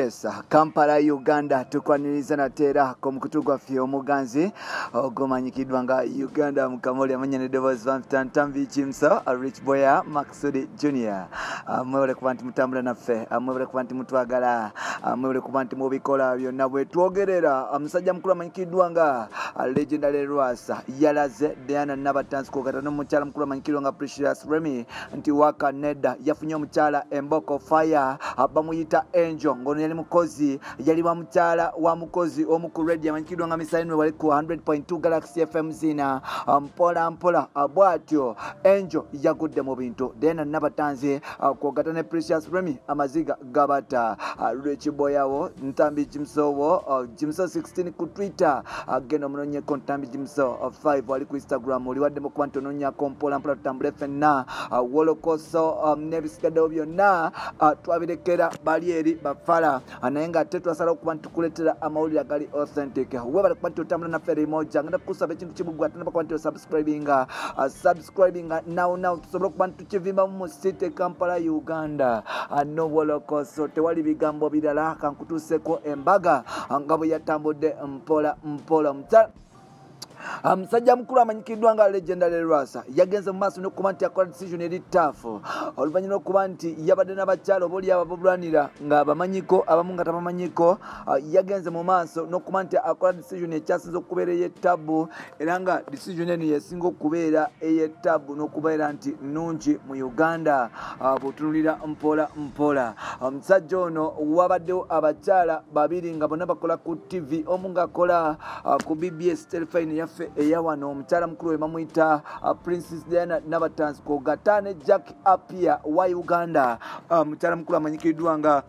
Yes, Kampala Uganda tukwaniriza natera ko mukutu gwaffe omuganzi ogomanyikidwa nga Uganda mukamoli amanyane Devils Van Tambi Chimso Rich Boya Maxudi Junior mwebale kuba nti mutambula naffe mwebale kuba nti mutwagala mwebale kuba nti mubikola byonna bwe twogerera omusajja mukulu amanyikidwa nga legendary Rwasa yalaze Diana Nabatansi kokata n'omukyala mukulu amanyikidwa nga Precious Remy nti waka Neda yafunye omukyala Emboko Fire bamuyita Angel ngono yali mukozi yali wa mukyala wa mukozi omukulu radio amanyikidwa nga Misainwe wali ku 100.2 Galaxy FM zina mpola mpola bwatyo Angel yagudde mu bintu Diana Nabatanzi kwogata ne Precious Remy amaziga gabata Rich Boyawo Ntambi Jimsowo Jimso 16 ku Twitter geno munonye ko Ntambi Jimso 5 wali ku Instagram oli wadde mu kwanto nonya ko mpola mpola tambule fenna wolokoso nebisigado byonna twabirekera bali eri bafala anayenga tetwasala okuba ntukuletera amawulire agali authentic webale kuba nti otambula naffe moja ngenda kusaba ekintu kibugwa ate nabakuba nti subscribing now tusobole okuba ntukivimba mu city Kampala Uganda nowolokoso tewali bigambo birala kankutuuseko embaga nga bwe yatambudde mpola mpola musajja mukulu amanyikidwa nga legendary Rwasa yagenze mu maaso n'okuba nti akola decision eri ttaafu oluvannyuma n'okuba nti yabadde n'abakyala obaoli ababulwanira nga abamanyiko abamu nga tabamanyiko yagenze mu maaso n'okuba nti akola decision ekyasinza okubeera ey'ettabu era nga decision eno yesinga okubeera ey'ettabu n'okubeera nti nnungi mu Uganda bw'otunulira mpola mpola omusajja ono wabaddewo abakyala babiri nga bonna bakola ku TV omu ng'akola ku BBS telefone yaffe eyawano omukyala mukulu we bamuyita Princess Diana Nabatansi kogatane Jack Apia wa Uganda omukyala mukulu amanyikiddwa nga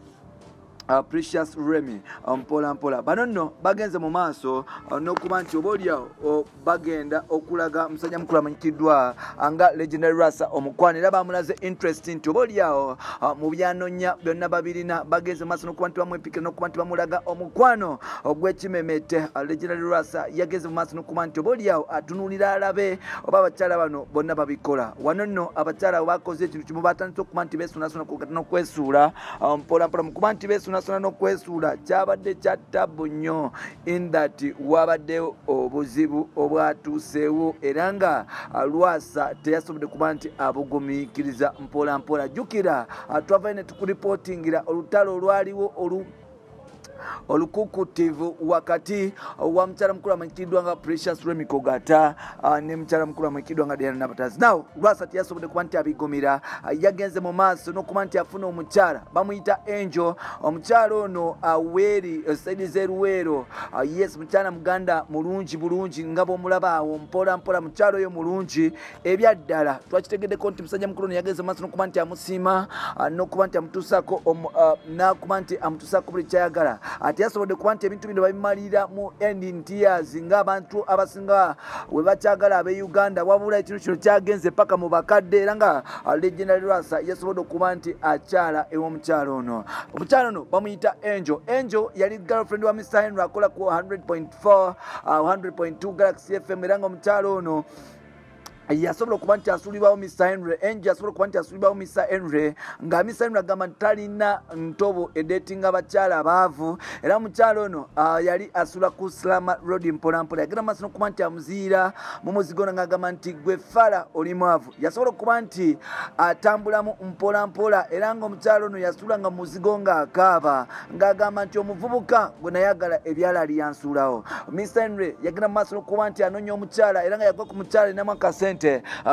Precious Remy mpola mpola bano nno bagenze mu maaso n'okuba nti obaoliawo bagenda okulaga musajja mukulu amanyikiddwa nga legendary Rwasa omukwano era bamulaze interest nti obaoliawo mu byanonya byonna babirina bagenze mu maaso n'okuba nti bamwepikira n'okuba nti bamulaga omukwano ogw'ekimemete legendary Rwasa yagenze mu maaso n'okuba nti obaoliawo atunuulira alabe oba abakyala bano bonna babikola wano nno abakyala bakoze ekintu kimu batandise okuba nti beesuunasuna kugata n'okwesuula mpola mpola mukuba nti beesuunasuna n'okwesuula kyabadde kya tabu nnyo in that wabaddewo obuzibu obwatuuseewo era nga Rwasa teyasobodde kuba nti abugumiikiriza mpola mpola jjukira twavayo ne tukuripotingira olutalo olwaliwo olukukutivu wakati wa mchara mkulu amanyikiddwa nga Precious Remy Kogata ne mchara mkulu amanyikiddwa nga Diana Nabatanzi. Now Rwasa yasobodde kuba nti abigomera yagenze mu maaso n'okuba nti afuna omukyala bamuyita Angel omukyala ono aweri saidi zeruwero yes mukyala muganda mulungi bulungi nga bw'omulaba awo mpola mpola mukyala oyo mulungi ebyaddala twakitegeddeko nti musajja mukulu yagenze mu maaso n'okuba nti amusiima n'okuba nti amutuusako n'okuba nti amutuusako buli kyayagala ati yasobodde kuba nti ebintu bino babimalira mu ending tears ng'abantu abasinga we bakyagala ab'e Uganda wabula ekintu kino kyagenze paka mu bakadde era nga legendary Rwasa yasobodde okuba nti akyala ew'omukyalo ono omukyalo ono bamuyita Angel yali girlfriend wa Mr. Henry akola ku 100.4 100.2 Galaxy FM era nga omukyalo ono yasobola okuba nti asuulibwawo Mr. Henry Angel yasobola okuba nti asuulibwawo Mr. Henry nga Mr. Henry agamba nti talina ntobo edeetinga abakyala abaavu era mukyalo ono yali asula ku Slama Road mpola mpola yagenda maaso n'okuba nti amuziira mu muzigo ono ng'agamba nti gwe fala oli mwavu yasobola okuba nti atambulamu mpola mpola era ng'omukyalo ono yasula nga muzigo ng'akaaba ng'agamba nti omuvubuka gwe nayagala ebyala aliyansuulawo Mr. Henry yagenda maaso n'okuba nti anoonya omukyala era nga yagwa ku mukyala enamu akasente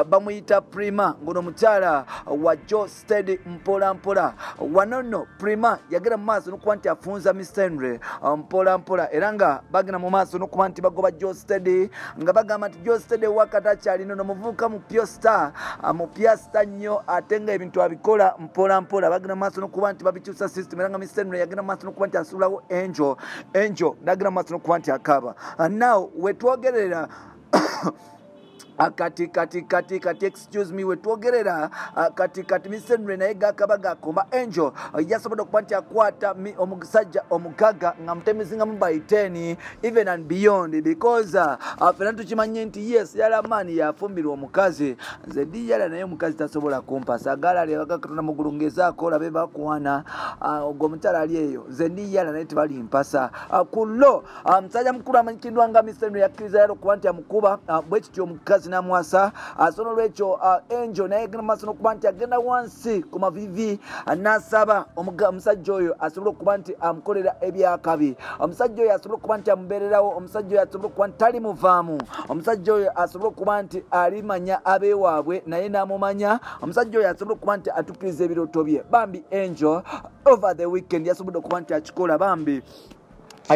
bamuyita Prima ngono mukyala wa Joe Steady mpola mpola wano nno Prima yagenda mu maaso n'okuba nti afunza Mr. Henry mpola mpola era nga bagenda mu maaso n'okuba nti bagoba Joe Steady nga bagamba nti Joe Steady wakati akyalina n'omuvubuka mupya star nnyo ate nga ebintu abikola mpola mpola bagenda mu maaso n'okuba nti babikyusa system era nga Mr. Henry yagenda mu maaso n'okuba nti asuulawo Angel n'agenda mu maaso n'okuba nti akaaba now wetwogerera kati excuse me wetwogerera kati Misenre naye gakabaga akomba Angel yasobola okuba nti akwata omusajja omukaga nga mutemizinga mu by 10 even and beyond because fena tukimanye nti yes yala mani yafumbirwa omukazi nze ndi yala naye omukazi tasobola kumpa sagala ali abagakatona mugulungezaako olabe bakuwana ogwo omukyala ali eyo nze ndi yala naye tebali mpasa kullo musajja mukulu amanyikidwa nga Misenre yakkiriza yala okuba nti amukuba bwe kityo omukazi namwasa sono lwekyo Angel naye gena maaso n'okuba nti agenda wansi ku mavivi n'asaba omusajja oyo asobola okuba nti amukolera ebyakabi omusajja oyo asobola okuba nti amubeererawo omusajja oyo asobola okuba nti tali muvaamu omusajja oyo asobola okuba nti alimanya abeewaabwe naye n'amumanya omusajja oyo asobola okuba nti atukkiriza ebirooto bye bambi Angel over the weekend yasobola okuba nti akikola bambi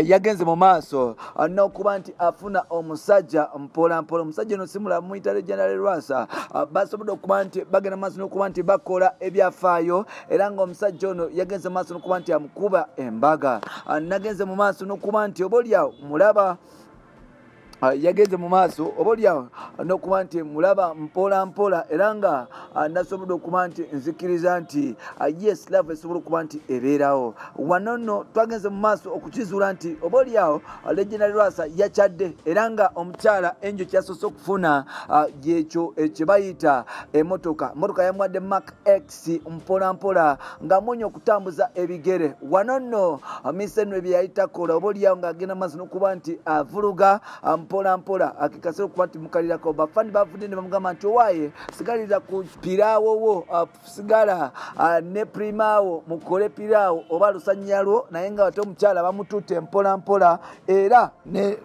yagenze mu maaso n'okuba nti afuna omusajja mpola omusajja ono simula muyita General Lwasa basobodde okuba nti bagenda maaso n'okuba nti bakola ebyafaayo era nga omusajja ono yagenze maaso n'okuba nti amukuba embaga nagenze mu maaso n'okuba nti obaoliawo mulaba yagenze mu maaso obaoliawo n'okuba nti mulaba mpola era nga nasobodde okuba nti nzikiriza nti yes love esobola okuba nti ebeerawo wano nno twagenze mu maaso okukizuula nti obaoliawo General Lwasa yakyadde era nga omukyala Angel kyasoose okufuna gyekyo kyebayita emmotoka yamuwadde Mark X mpola ng'amunya okutambuza ebigere wano nno Misenre bye yali takola obaoliawo ng'agenda maaso n'okuba nti avuluga mpola akikasira okuba nti mukalirako bafani bavudde ne bamugamba nti owaaye sigalira ku piraawo wo sigala ne primaawo mukole piraawo oba lusanyalwo naye nga ate omukyala bamututte mpola era ne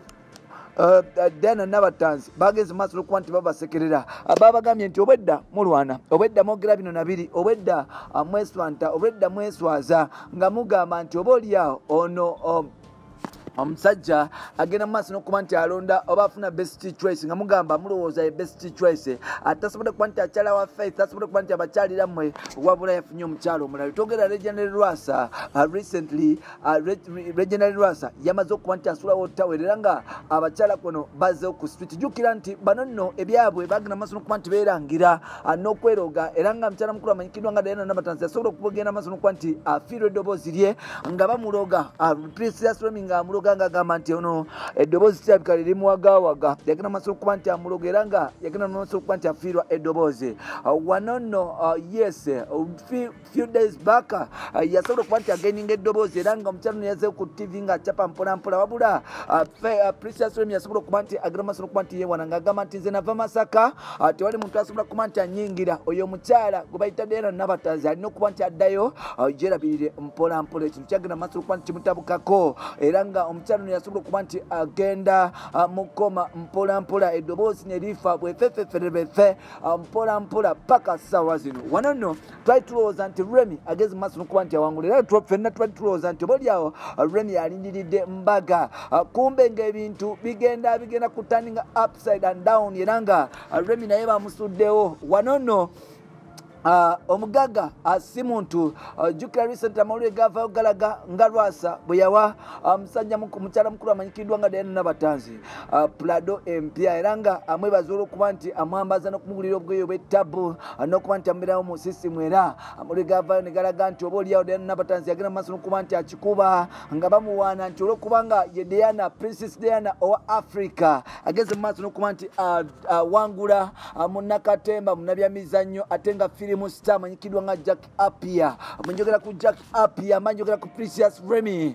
Diana Nabatanzi bagenze maaso n'okuba nti babasekerera babagambye nti obwedda mulwana obwedda mwogera bino nabiri obwedda mweswanta obwedda mweswaza nga mugamba nti obaoliawo ono omusajja agenda maaso n'okuba nti alonda oba afuna best choice nga mugamba mulowooza best choice atasobodde kuba nti akyala wa faith tasobodde kuba nti abakyalira mmwe wabula yafunye omukyalo omulala twogera General Lwasa recently General Lwasa yamaze okuba nti asulawo tawere era nga abakyala kono bazzeho ku street jjukira nti bano nno ebyabwe bagenda maaso n'okuba nti beerangira n'okweroga era nga mukyala mukulu amanyikidwa nga Diana Nabatanzi asobola okugenda maaso n'okuba nti afiirwa eddoboozi lye nga bamuloga Precious Remi nga amuloga nga agamba nti ono eddoboozi kirabika lirimuwagawaga yagenda maaso okuba nti amuloga era nga yagenda maaso okuba nti afiirwa eddoboozi wano nno yes few days back yasobola okuba nti againinga eddoboozi era nga omukyala ono yazzeewo ku TV nga acapa mpola wabula Precious Remi yasobola okuba nti agenda maaso n'okuba nti yeewana ng'agamba nti nze nava Masaka tewali muntu asobola okuba nti anyingira oyo omukyala gwe bayita Diana Nabatanzi alina okuba nti addayo gyerabirire mpola ekintu kyagenda maaso n'okuba nti kimutabukako era nga omukyala ono yasobola okuba nti agenda mukoma mpola eddoboozi ne lifa bwefefeferebefe mpola paka ssaawa zino wano nno twali tulowooza nti Remi ageze maaso n'okuba nti awangula era ffenna twali tulowooza nti obaoliawo Remi alindiridde mbaga kumbe ng'ebintu bigenda kutaninga upside and down era nga Remi naye bamusuddewo wano nno omugaga si muntu jjukira recent amawulire gavaayo galaga nga Lwasa bwe yawa mukyala mukulu amanyikidwa nga Diana Nabatanzi Prado empya era nga amwebaza olw'okuba nti amwambaza n'okumugulira obugoye obw'ettabu n'okuba nti amubeerawo mu sisimu era amawulire gavaayo ne galaga nti obaoliawo Diana Nabatanzi yagenda maaso n'okuba nti akikuba nga bamuwaana nti olw'okuba nga ye Diana Princess Diana owa Africa ageze mu maaso n'okuba nti awangula munnakatemba munnabyamizannyo ate nga mu star manyikidwa nga Jack Appiah munjogera ku Jack Appiah manjogera ku Precious Remi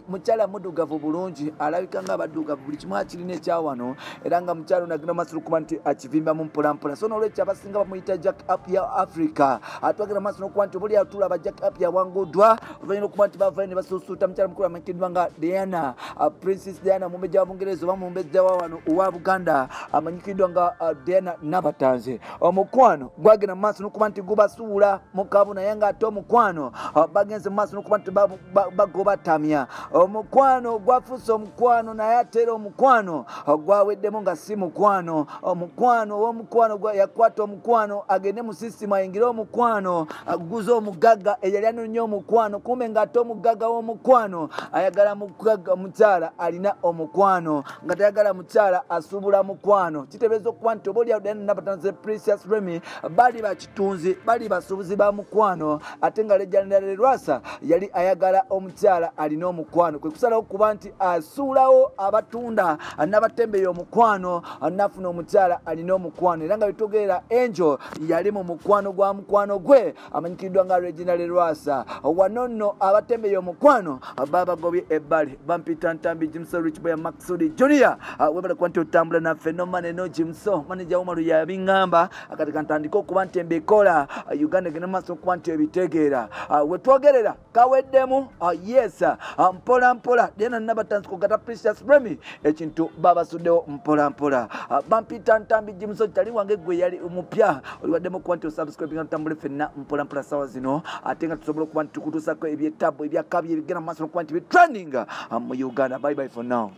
mukyala muddugavu bulungi alabika nga abaddugavu buli kimu akirina ekyawano era nga mukyala ono agenda maaso n'okuba nti akivimbamu mpola so n'olwekyo abasinga bamuyita Jack Appiah Africa atwagenda maaso n'okuba nti obuliawo tulaba Jack Appiah wanguddwa oluvannyuma okuba nti bavayo ne basuusuuta mukyala mukulu amanyikidwa nga Diana Princess Diana omumbejja wa Bungereza oba mumbejja wa wano owa Buganda amanyikiddwa nga Diana Nabatanzi omukwano gwagenda maaso n'okuba nti gubasuula mu kabu naye ng'ate omukwano bagenze mu maaso n'okuba nti bagobatamya. Omukwano gwafuuse omukwano naye ate era omukwano gwaweddemu nga si mukwano. Omukwano w'omukwano yakwata omukwano agende mu sisitimu ayingire omukwano aguze omugagga eyali anoonya omukwano kumbe ng'ate omugagga w'omukwano ayagala mugagga mukyala alina omukwano nga tayagala mukyala asubula mukwano. Kitegeeza okuba nti obaolyawo Diana Nabatanzi Precious Remy bali bakitunzi bali basuubuzi ba mukwano ate nga Legendary Lwasa yali ayagala omukyala alina omukwano. Kwe kusalawo kuba nti asuulawo abatunda n'abatembeeyo omukwano nafuna omukyala alina omukwano era nga bitugeera Angel yali mu mukwano gwa mukwano gwe amanyikiddwa nga Legendary Lwasa. Wano nno abatembeeyo omukwano babagobye ebbali bampita Ntambi Jimso Rich Boy Maxudi Junior webala kuba nti otambula naffe no maneno Jimso manager Umaru yabiŋŋamba akati kantandika okuba nti embikola Uganda egenda maaso okuba nti ebitegeera wetwogerera kaweddemu yes mpola mpola Diana Nabatanzi Kogata Precious Remy ekintu babasuddewo mpola mpola bampita Ntambi Jimso tali wange gwe yali mupya oliwaddemu okuba nti osubscribe nga tutambule ffenna mpola mpola sawa zino ate nga tusobola okuba nti tukutuusako ebyetabu ebyakabi ebigenda mu maaso okuba nti bitrending mu Uganda. Bye bye for now.